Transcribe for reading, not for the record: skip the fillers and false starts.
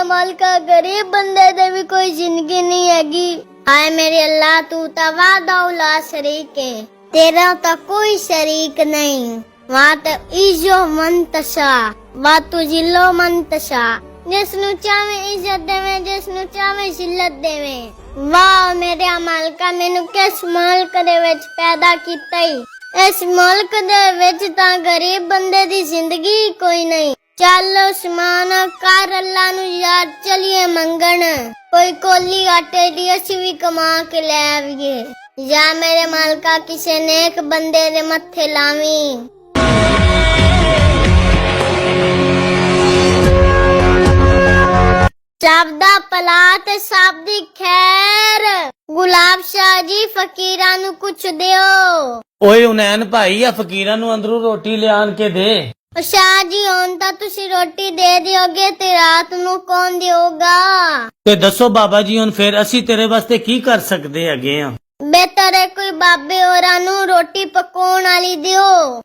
मालिका गरीब बंदे दे भी कोई जिंदगी नहीं हैगी। हाय मेरे अल्लाह तू ता वादा शरीक है, तेरा ता कोई शरीक नहीं। वहाँ तो इजो मंतशा वा तू जिलो मंतशा, जिसनु चाहे इज्जत देवे जिसनु चाहे जिल्लत देवे। वाह मेरे मालिका मैनू किस मुल्क दे विच पैदा कीता ही, इस मुल्क दे विच तां गरीब बंदे दी जिंदगी कोई नहीं। चलो उस्मान कर अल्लाह नू याद चलिए मंगन, कोई कोली आटे दी असी भी कमा के ले आवीए। या मेरे मालिका किसे नेक बंदे दे मत्थे लावी। सब दा भला ते सब दी खैर। गुलाब शाह जी फकीरां नू कुछ दियो। ओए उनैन भाई आ फकीरां नू अंदरों रोटी लियान के दे। शाह जी ਹੁਣ ਤਾਂ ਤੁਸੀਂ ਰੋਟੀ ਦੇ ਦਿਓਗੇ ਤੇ ਰਾਤ ਨੂੰ ਕੌਣ ਦੇਊਗਾ? ਤੇ ਦੱਸੋ ਬਾਬਾ ਜੀ ਹੁਣ ਫਿਰ ਅਸੀਂ ਤੇਰੇ ਵਾਸਤੇ ਕੀ ਕਰ ਸਕਦੇ ਹੈਗੇ ਆ? ਬਿਹਤਰ ਹੈ ਕੋਈ ਬਾਬੇ ਹੋਰਾਂ ਨੂੰ ਰੋਟੀ ਪਕਾਉਣ ਵਾਲੀ ਦਿਓ।